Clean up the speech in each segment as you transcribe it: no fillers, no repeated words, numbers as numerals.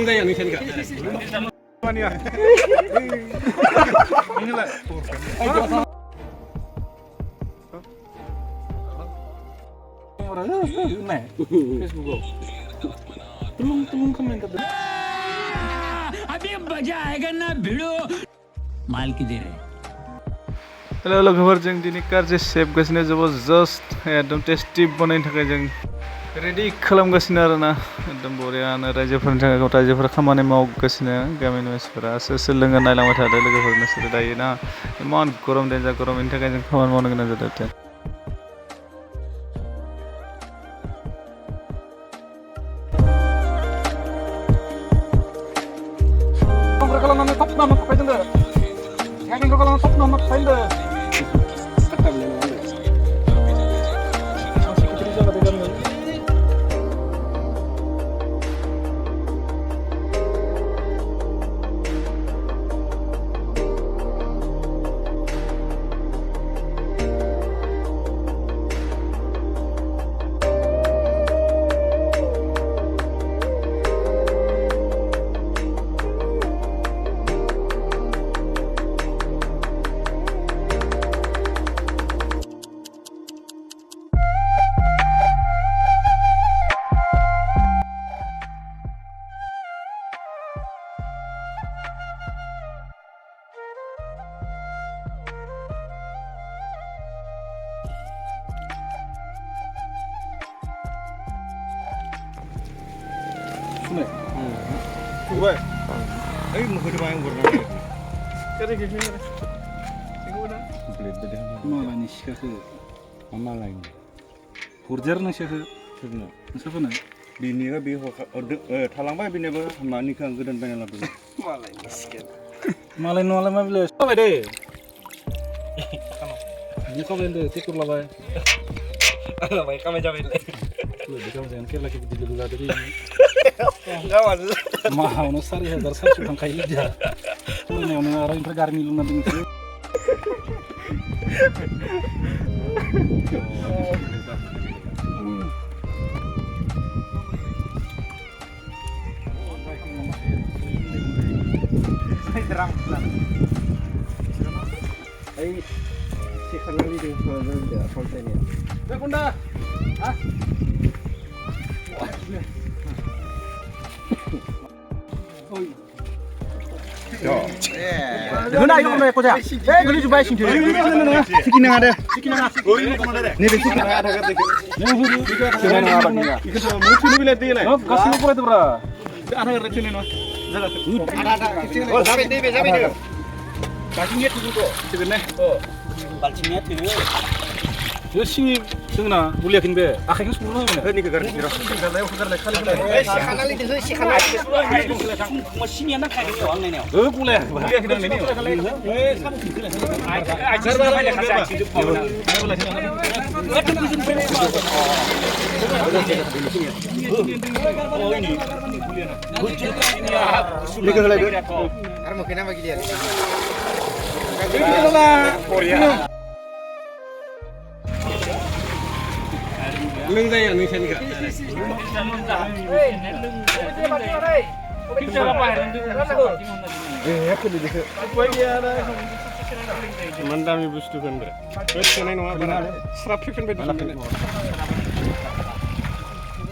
लोंजायो नोंसोरनिखा मानिया इनिलाय तुम कमेंट कर अभी मजा आएगा ना भिड़ो माल की दे रहे हेलो लोगोफोर जों दिनै कारजि सेबगासिनो जबरदस्त एकदम टेस्टि बनायनो थाखाय जों रेडि खालामगासिनो आरोना एकदम बरियानो रायजोफोरनि थाखाय रायजोफोरा खामानि मावगासिनो गामिनि मानसिफोरा सोर सोर लोङो नायलांबाय थादो लोगोफोर नोंसोरो दायो ना इमान गरम देन्जार गरमनि थाखाय जों खामानि मावनो गोनां जादों खालामनानै top nama फायदों गामिनि खालामनानै top nama फायदों Gue, mau ke mana gue? Cari gini mana? Malah nih sih ke, malah ini. Hurjar nih sih ke, siapa nih? Bini kan biho, thalang bay bini apa? Mani kan gedan pengen lalu. Malah ini sih. Malah mah beli. Apa deh? Ini kau beli tikur lah bay. Alah bay, kami jamin. Di kamu jangan kira lagi di dulu tadi. Gawan. Mahal no sari hadar satu bangkai ida. Tuh nih orang yang pergar milu nanti itu. Saya terang. Si kanan itu dia kontennya. Ya bunda. Ah. Guna ayo me ko ja. Guli jubai sing thiri. Sikina ada. Sikina ada. Ne be sikina ada kar dekhe. Ne hudu. Sikina ada bakina. Ikut mu chulu bile de lai. Kasinu pore to bra. Ada kar chune no. Jaga. Ada. Oh sabe de be sabe de. Kasinu thu ko. Sikene. Oh. Balchingnya thiri. 열심히 승은아 물리야 근데 아카이가 숨는 거네. 그러니까 그렇게 들어. 내가 그거를 칼을 내. 시간을 이제 시간을 뭐 신이 안 나가게 왔네요. 어 꿀래. 물리야 그냥 내요. 왜 사무 그래. 아 저번에 같이 좀 보나. 같은 무슨 소리 해. 어 이니 물리야. 이거 그래. 아무 그냥 막이 돼. 이거가 코리아. लोंजायो नोंसोरनिखा इमान दामि बुस्थु होनदो थोनाय नङा बारा स्राब फैफिन बायदि मोनो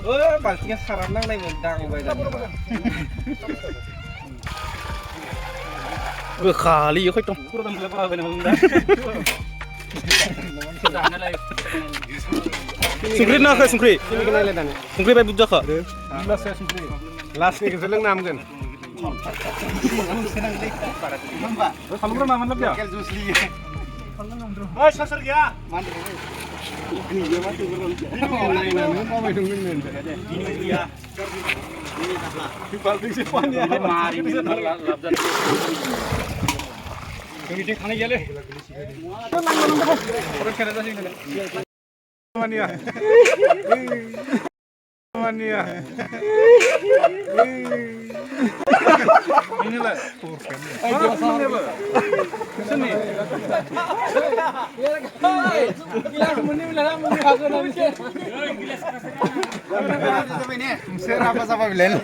ओ बालथिङा साराब नांनायमोन दांबाय गोखालै इयो खैथ' संख्रि नाखा संख्रि संख्रि बाय बुरजा खा लास्ट निखौसो लोंनो हामगोन सामब्राम मामोन लाबया ओइ सासर गैया बाल्थिंसे पानिया जोंनिथिं खानाय गैयालै Mania. Mania. Inilah. Mana temannya, Pak? Sini. Gilas muni bilang muni aku nanti. Serapa sama bilen.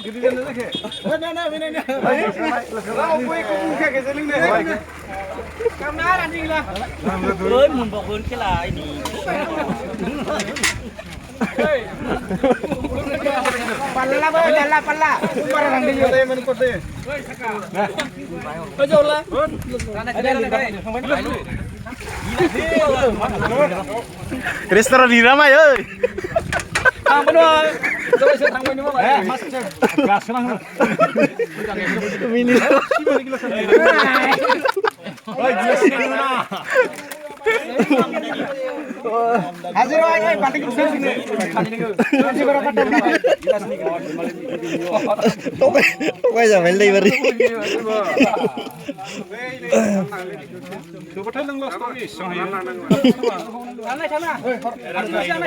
Gede-gede lagi. Nah, ini. Lah, aku ikut muka ke seling deh. Kamera nih lah. Membokun kila ini. Palla boy, palla. Para nang dia tayo menukot deh. Ayo lah. Restoran di Rama ya. Ang benar. Coba saya tanggung ini mah. Mas, gas nang. Mini. Hasil aja paling sini. Hasil berapa tahun? Wah, jangan lagi beri. Coba nang los to is. Sana.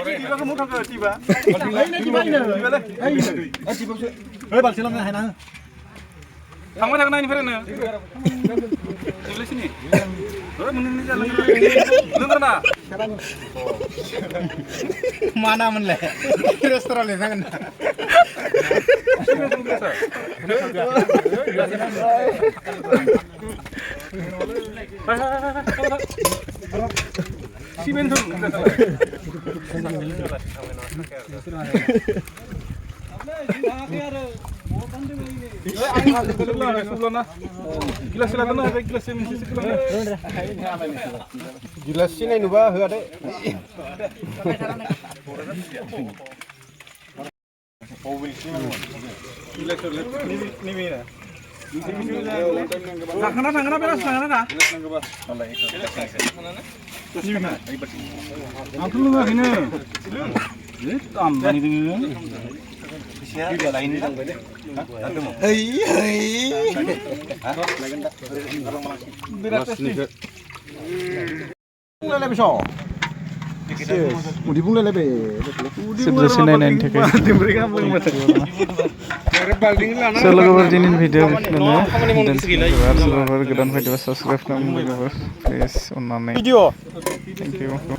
Tiba kamu tak tiba. Tiba ini. Balik lang na nang. Kamu nak nanya mana? Di sini. Oh, menini jalan. Lu pernah? Mana menle? Restoran ini kan. Si bentuk. Gilas silakan ada gilas yang mesti sekolah. Jelas sini nu ba heu ade. Gilas ni mina. Sana beres sana. Aku lu lagi ni. Ini tambah ni dengan. Dia lain ni. Mulai lebih so. Mudi mulai lebih. Sebelah sini nanti kayak. Selalu berjinin video ini dan selalu bergedan video subscribe dan please online. Video. Thank you.